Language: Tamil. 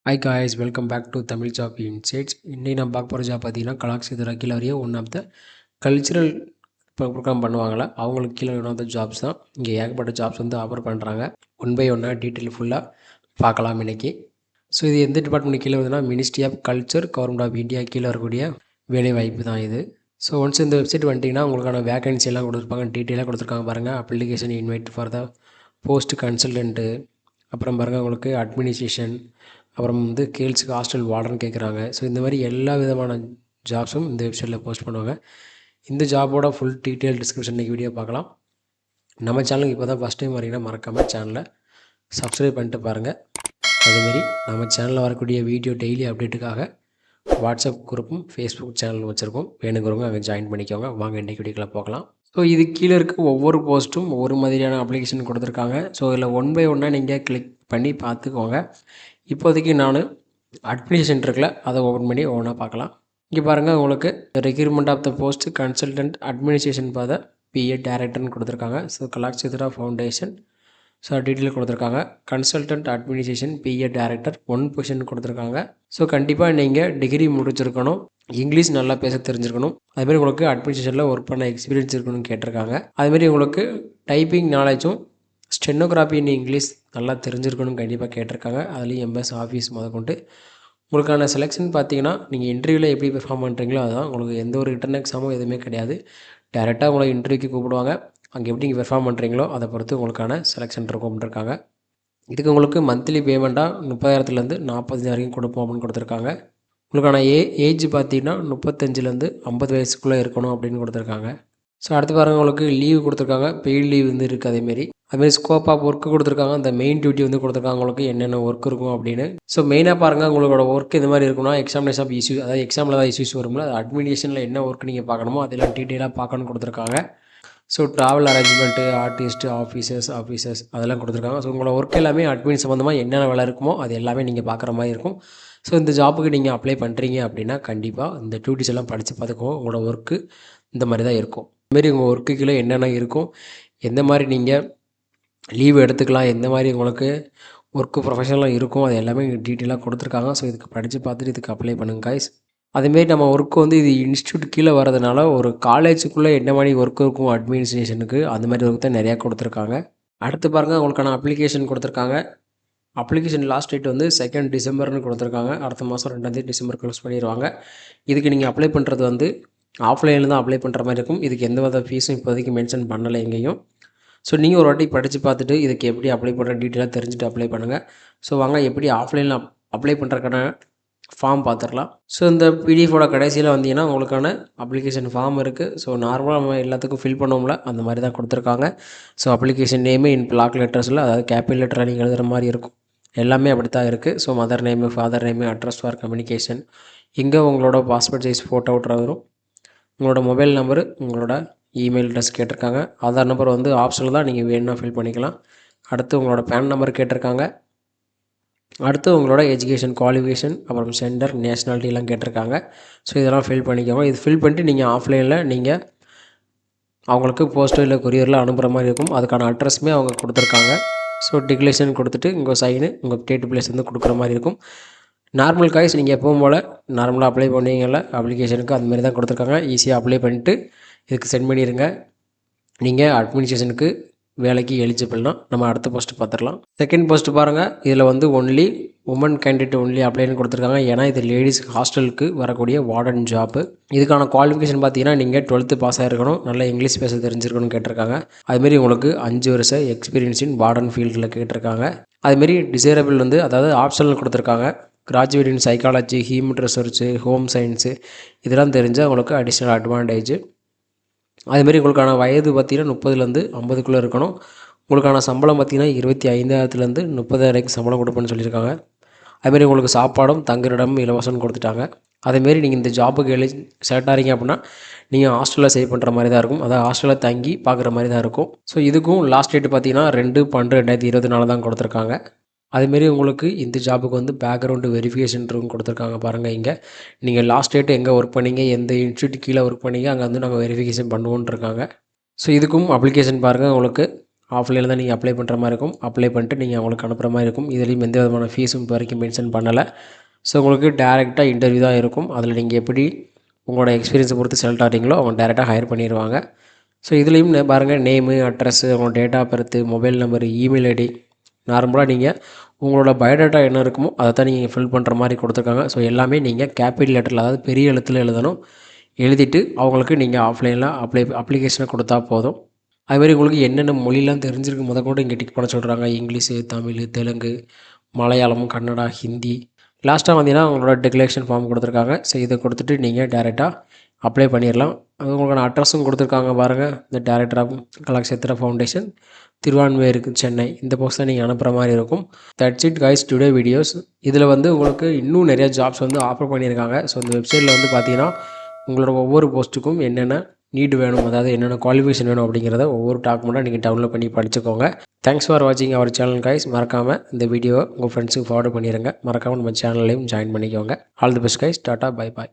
Hi guys, welcome back to Tamil Job Insights. இன்னைக்கு நம்ம பார்க்க போகிற ஜாப் பார்த்தீங்கன்னா கலாக்ஷேத்ரா கீழே வரைய one of the cultural programme பண்ணுவாங்களா அவங்களுக்கு கீழே ஒன் ஆஃப் த ஜாப்ஸ் தான். இங்கே ஏகப்பட்ட ஜாப்ஸ் வந்து ஆஃபர் பண்ணுறாங்க. ஒன் பை ஒன்னாக டீட்டெயில் ஃபுல்லாக பார்க்கலாம் இன்னைக்கு. ஸோ இது எந்த டிபார்ட்மெண்ட் கீழே வருதுன்னா ministry of culture government of India கீழே வரக்கூடிய வேலை வாய்ப்பு தான் இது. ஸோ ஒன்ஸ் இந்த வெப்சைட் வந்துட்டிங்கன்னா உங்களுக்கான வேகன்சி எல்லாம் கொடுத்துருப்பாங்க, டீட்டெயிலாக கொடுத்துருக்காங்க பாருங்கள். Application invite for the post consultant, அப்புறம் பாருங்கள் உங்களுக்கு அட்மினிஸ்ட்ரேஷன், அப்புறம் வந்து கேர்ள்ஸுக்கு ஹாஸ்டல் வார்டன் கேட்குறாங்க. ஸோ இந்த மாதிரி எல்லா விதமான ஜாப்ஸும் இந்த வெப்சைட்டில் போஸ்ட் பண்ணுவாங்க. இந்த ஜாபோட ஃபுல் டீட்டெயில் டிஸ்கிரிப்ஷன் இன்றைக்கி வீடியோ பார்க்கலாம். நம்ம சேனலுக்கு இப்போ தான் ஃபஸ்ட் டைம் வரீங்கன்னா மறக்காமல் சேனலை சப்ஸ்கிரைப் பண்ணிட்டு பாருங்கள். அதேமாரி நம்ம சேனலில் வரக்கூடிய வீடியோ டெய்லி அப்டேட்டுக்காக வாட்ஸ்அப் குரூப்பும் ஃபேஸ்புக் சேனலும் வச்சுருக்கோம். வேணுங்கிறவங்க அங்கே ஜாயின் பண்ணிக்கோங்க. வாங்க இன்றைக்கி வீடியோக்குள்ளே பார்க்கலாம். ஸோ இது கீழே இருக்க ஒவ்வொரு போஸ்ட்டும் ஒவ்வொரு மாதிரியான அப்ளிகேஷன் கொடுத்துருக்காங்க. ஸோ இதில் ஒன் பை ஒன்னாக நீங்கள் கிளிக் பண்ணி பார்த்துக்கோங்க. இப்போதைக்கு நான் அட்மினிஸ்ட்ரேஷன் இருக்குல்ல அதை ஓப்பன் பண்ணி ஒவ்வொன்றா பார்க்கலாம். இங்கே பாருங்கள் உங்களுக்கு requirement of the post consultant administration for the PA டேரக்டர்னு கொடுத்துருக்காங்க. So Kalakshetra foundation so detail கொடுத்துருக்காங்க. Consultant administration PA director 1 position கொடுத்துருக்காங்க. ஸோ கண்டிப்பாக நீங்கள் டிகிரி முடிச்சிருக்கணும், இங்கிலீஷ் நல்லா பேச தெரிஞ்சிருக்கணும், அதுமாதிரி உங்களுக்கு அட்மினிஸ்ட்ரேஷனில் ஒர்க் பண்ண எக்ஸ்பீரியன்ஸ் இருக்கணும்னு கேட்டிருக்காங்க. அதுமாரி உங்களுக்கு டைப்பிங் நாலேஜும் ஸ்டெனோகிராஃபி இன் இங்கிலீஷ் நல்லா தெரிஞ்சிருக்கணும்னு கண்டிப்பாக கேட்டிருக்காங்க. அதுலேயும் எம்எஸ் ஆஃபீஸ் முதற்கொண்டு உங்களுக்கான செலெக்ஷன் பார்த்தீங்கன்னா நீங்கள் இன்டர்வியூவில் எப்படி பெர்ஃபார்ம் பண்ணுறீங்களோ அதுதான். உங்களுக்கு எந்த ஒரு ரிட்டன் எக்ஸாமும் எதுவுமே கிடையாது. டேரெக்டாக உங்களை இன்டர்வியூக்கு கூப்பிடுவாங்க. அங்கே எப்படி நீங்கள் பெர்ஃபார்ம் பண்ணுறீங்களோ அதை பொறுத்து உங்களுக்கான செலெக்ஷன் இருக்கும்னு இருக்காங்க. இதுக்கு உங்களுக்கு மந்த்லி பேமெண்ட்டாக 30,000லேருந்து 45,000 வரைக்கும் கொடுப்போம் அப்படின்னு கொடுத்துருக்காங்க. உங்களுக்கான ஏஜ் பார்த்தீங்கன்னா 35லேருந்து 50 வயசுக்குள்ளே இருக்கணும் அப்படின்னு கொடுத்துருக்காங்க. ஸோ அடுத்து பாருங்கள் உங்களுக்கு லீவு கொடுத்துருக்காங்க, பெய்டு லீவ் வந்து இருக்குது. அதேமாரி ஸ்கோப் ஆஃப் ஒர்க்கு கொடுத்துருக்காங்க. அந்த மெயின் டியூட்டி வந்து கொடுத்துருக்காங்க உங்களுக்கு என்னென்ன ஒர்க் இருக்கும் அப்படின்னு. ஸோ மெயினாக பாருங்கள் உங்களோட ஒர்க் இந்த மாதிரி இருக்குன்னா எக்ஸாமினேஷன் ஆஃப் இஷ்யூ, அதாவது எக்ஸாமில் தான் இஷ்யூஸ் வரும்ல, அது அட்மினிஸ்ட்ரேஷனில் என்ன ஒர்க் நீங்கள் பார்க்கணுமோ அதெல்லாம் டீட்டெயிலாக பார்க்கணும்னு கொடுத்துருக்காங்க. So travel arrangement, artist, officers அதெல்லாம் கொடுத்துருக்காங்க. ஸோ உங்களோட ஒர்க் எல்லாமே அட்மின் சம்மந்தமாக என்னென்ன வேலை இருக்குமோ அது எல்லாமே நீங்கள் பார்க்குற மாதிரி இருக்கும். ஸோ இந்த ஜாப்புக்கு நீங்கள் அப்ளை பண்ணுறீங்க அப்படின்னா கண்டிப்பாக இந்த டியூட்டிஸ் எல்லாம் படித்து பார்த்துக்கோங்க. உங்களோட ஒர்க்கு இந்த மாதிரி தான் இருக்கும். இதுமாரி உங்கள் ஒர்க்குக்குள்ளே என்னென்ன இருக்கும், எந்த மாதிரி நீங்கள் லீவு எடுத்துக்கலாம், எந்த மாதிரி உங்களுக்கு ஒர்க்கு ப்ரொஃபஷனலாக இருக்கும், அது எல்லாமே டீட்டெயிலாக கொடுத்துருக்காங்க. ஸோ இதுக்கு படித்து பார்த்துட்டு இதுக்கு அப்ளை பண்ணுங்க காய்ஸ். அதேமாரி நம்ம ஒர்க்கு வந்து இது இன்ஸ்டியூட் கீழே வரதுனால ஒரு காலேஜுக்குள்ளே என்ன மாதிரி ஒர்க் இருக்கும் அட்மினிஸ்ட்ரேஷனுக்கு அந்த மாதிரி ஒர்க் தான் நிறையா கொடுத்துருக்காங்க. அடுத்து பாருங்கள் உங்களுக்கான அப்ளிகேஷன் கொடுத்துருக்காங்க. அப்ளிகேஷன் லாஸ்ட் டேட் வந்து 2 டிசம்பர்னு கொடுத்துருக்காங்க. அடுத்த மாதம் 2 டிசம்பர் க்ளோஸ் பண்ணிடுவாங்க. இதுக்கு நீங்கள் அப்ளை பண்ணுறது வந்து ஆஃப்லைனில் தான் அப்ளை பண்ணுற மாதிரி இருக்கும். இதுக்கு எந்த வித ஃபீஸும் இப்போதைக்கு மென்ஷன் பண்ணலை எங்கேயும். ஸோ நீங்கள் ஒரு வாட்டி படித்து பார்த்துட்டு இதுக்கு எப்படி அப்ளை பண்ணுற டீட்டெயிலாக தெரிஞ்சுட்டு அப்ளை பண்ணுங்கள். ஸோ வாங்க எப்படி ஆஃப்லைனில் அப்ளை பண்ணுறதுக்கான ஃபார்ம் பார்த்துடலாம். ஸோ இந்த பிடிஎஃபோட கடைசியில் வந்தீங்கன்னா உங்களுக்கான அப்ளிகேஷன் ஃபார்ம் இருக்குது. ஸோ நார்மலாக நம்ம எல்லாத்துக்கும் ஃபில் பண்ணுவோம்ல அந்த மாதிரி தான் கொடுத்துருக்காங்க. ஸோ அப்ளிகேஷன் நேமே இன் பிளாக் லெட்டர்ஸில், அதாவது கேபிட்டல் லெட்டரில் நீங்கள் எழுதுகிற மாதிரி இருக்கும். எல்லாமே அப்படி தான் இருக்குது. So mother name, father name, address for communication, இங்கே உங்களோட பாஸ்போர்ட் சைஸ் ஃபோட்டோ வரும், உங்களோட மொபைல் நம்பரு, உங்களோட இமெயில் அட்ரஸ் கேட்டிருக்காங்க. ஆதார் நம்பர் வந்து ஆப்ஷனில் தான், நீங்கள் வேணும்னா ஃபில் பண்ணிக்கலாம். அடுத்து உங்களோட பேன் நம்பர் கேட்டிருக்காங்க. அடுத்து உங்களோட எஜுகேஷன் குவாலிஃபிகேஷன், அப்புறம் சென்டர், நேஷ்னாலிட்டிலாம் கேட்டிருக்காங்க. ஸோ இதெல்லாம் ஃபில் பண்ணிக்கோங்க. இது ஃபில் பண்ணிட்டு நீங்கள் ஆஃப்லைனில் நீங்கள் அவங்களுக்கு போஸ்ட்டோ இல்லை கொரியரில் அனுப்புகிற மாதிரி இருக்கும். அதுக்கான அட்ரஸுமே அவங்க கொடுத்துருக்காங்க. ஸோ டிக்ளரேஷன் கொடுத்துட்டு உங்கள் சைனு, உங்கள் டேட் பிளேஸ் வந்து கொடுக்குற மாதிரி இருக்கும். நார்மல் காய்ஸ் நீங்கள் எப்பவும் போல் நார்மலாக அப்ளை பண்ணுவீங்கள்ல அப்ளிகேஷனுக்கு, அதுமாரி தான் கொடுத்துருக்காங்க. ஈஸியாக அப்ளை பண்ணிவிட்டு இதுக்கு சென்ட் பண்ணிடுங்க. நீங்கள் அட்மினிஸ்ட்ரேஷனுக்கு வேலைக்கு எலிஜிபிள்னா நம்ம அடுத்த போஸ்ட்டு பார்த்துடலாம். செகண்ட் போஸ்ட்டு பாருங்கள். இதில் வந்து ஒன்லி உமன் கேண்டிடேட் ஒன்லி அப்ளைன்னு கொடுத்துருக்காங்க. ஏன்னா இது லேடிஸ் ஹாஸ்டலுக்கு வரக்கூடிய வார்டன் ஜாப்பு. இதுக்கான குவாலிஃபிகேஷன் பார்த்தீங்கன்னா நீங்கள் 12th பாஸ் ஆகிருக்கணும், நல்லா இங்கிலீஷ் பேச தெரிஞ்சிருக்கணும்னு கேட்டிருக்காங்க. அதுமாரி உங்களுக்கு 5 வருஷம் எக்ஸ்பீரியன்ஸ் இன் வார்டன் ஃபீல்டில் கேட்டிருக்காங்க. அதுமாரி டிசைரபிள் வந்து அதாவது ஆப்ஷனல் கொடுத்துருக்காங்க. கிராஜுவேட் இன் psychology, human research, home science இதெல்லாம் தெரிஞ்சால் உங்களுக்கு அடிஷ்னல் அட்வான்டேஜ். அதுமாரி உங்களுக்கான வயது பார்த்திங்கன்னா 30லேருந்து 50க்குள்ளே இருக்கணும். உங்களுக்கான சம்பளம் பார்த்திங்கன்னா 25,000லேருந்து 30,000 வரைக்கும் சம்பளம் கொடுப்பேன்னு சொல்லியிருக்காங்க. அதுமாரி உங்களுக்கு சாப்பாடும் தங்குமிடமும் இலவசம்னு கொடுத்துட்டாங்க. அதேமாரி நீங்கள் இந்த ஜாப்புக்கு செலக்ட் ஆகிறீங்க அப்படின்னா நீங்கள் ஹாஸ்டலில் ஸ்டே பண்ணுற மாதிரி தான் இருக்கும். அதாவது ஹாஸ்டலில் தங்கி பார்க்குற மாதிரி தான் இருக்கும். ஸோ இதுக்கும் லாஸ்ட் டேட் பார்த்திங்கன்னா 2/12/2024 தான் கொடுத்துருக்காங்க. அதுமாரி உங்களுக்கு இந்த ஜாபுக்கு வந்து பேக்ரவுண்டு வெரிஃபிகேஷன் கொடுத்துருக்காங்க பாருங்கள். இங்கே நீங்கள் லாஸ்ட் டேட்டு எங்கே ஒர்க் பண்ணீங்க, எந்த இன்ஸ்டியூட் கீழே ஒர்க் பண்ணீங்க, அங்கே வந்து நாங்கள் வெரிஃபிகேஷன் பண்ணுவோன்னு இருக்காங்க. ஸோ இதுக்கும் அப்ளிகேஷன் பாருங்கள். உங்களுக்கு ஆஃப்லைனில் தான் நீங்கள் அப்ளை பண்ணுற மாதிரி இருக்கும். அப்ளை பண்ணிட்டு நீங்கள் அவங்களுக்கு அனுப்புகிற மாதிரி இருக்கும். இதுலேயும் எந்த விதமான ஃபீஸும் இப்போ வரைக்கும் மென்ஷன் பண்ணலை. ஸோ உங்களுக்கு டேரெக்டாக இன்டர்வியூ தான் இருக்கும். அதில் நீங்கள் எப்படி உங்களோட எக்ஸ்பீரியன்ஸை பொறுத்து செலக்ட் ஆகிறீங்களோ அவங்க டேரெக்டாக ஹையர் பண்ணிடுவாங்க. ஸோ இதுலேயும் பாருங்கள், நேமு, அட்ரஸ்ஸு, உங்களோட date of birth, mobile number, email ID, நார்மலாக நீங்கள் உங்களோட பயோடேட்டா என்ன இருக்குமோ அதை தான் நீங்கள் ஃபில் பண்ணுற மாதிரி கொடுத்துருக்காங்க. ஸோ எல்லாமே நீங்கள் கேபிட்டல் லெட்டரில், அதாவது பெரிய எழுத்தில் எழுதணும். எழுதிட்டு அவங்களுக்கு நீங்கள் ஆஃப்லைனில் அப்ளிகேஷனை கொடுத்தா போதும். அதுமாதிரி உங்களுக்கு என்னென்ன மொழிலாம் தெரிஞ்சிருக்கு முதற்கொண்டு இங்கே டிக் பண்ண சொல்கிறாங்க. இங்கிலீஷு, தமிழ், தெலுங்கு, மலையாளம், கன்னடா, ஹிந்தி. லாஸ்ட்டாக வந்தீங்கன்னா உங்களோட டிக்ளரேஷன் ஃபார்ம் கொடுத்துருக்காங்க. ஸோ இதை கொடுத்துட்டு நீங்கள் டேரெக்டாக அப்ளை பண்ணிடலாம். அது உங்களுக்கான அட்ரஸும் கொடுத்துருக்காங்க பாருங்கள். இந்த டைரக்டர் ஆஃப் கலாக்ஷேத்ரா ஃபவுண்டேஷன், திருவான்மையூருக்கு, சென்னை. இந்த போஸ்ட் தான் நீங்கள் அனுப்புகிற மாதிரி இருக்கும். That's it guys today videos. இதில் வந்து உங்களுக்கு இன்னும் நிறைய ஜாப்ஸ் வந்து ஆஃபர் பண்ணியிருக்காங்க. ஸோ இந்த வெப்சைட்டில் வந்து பார்த்தீங்கன்னா உங்களோட ஒவ்வொரு போஸ்ட்டுக்கும் என்னென்ன நீடு வேணும், அதாவது என்னென்ன குவாலிஃபிகேஷன் வேணும் அப்படிங்கிறத ஒவ்வொரு டாக்குமெண்ட்டாக நீங்கள் டவுன்லோட் பண்ணி படிச்சுக்கோங்க. தேங்க்ஸ் ஃபார் வாட்சிங் அவர் சேனல் கைஸ். மறக்காமல் இந்த வீடியோவை உங்கள் ஃப்ரெண்ட்ஸுக்கு ஃபார்வர்ட் பண்ணிடுங்க. மறக்காமல் நம்ம சேனல்லையும் ஜாயின் பண்ணிக்கோங்க. All the best guys. Tata, bye bye.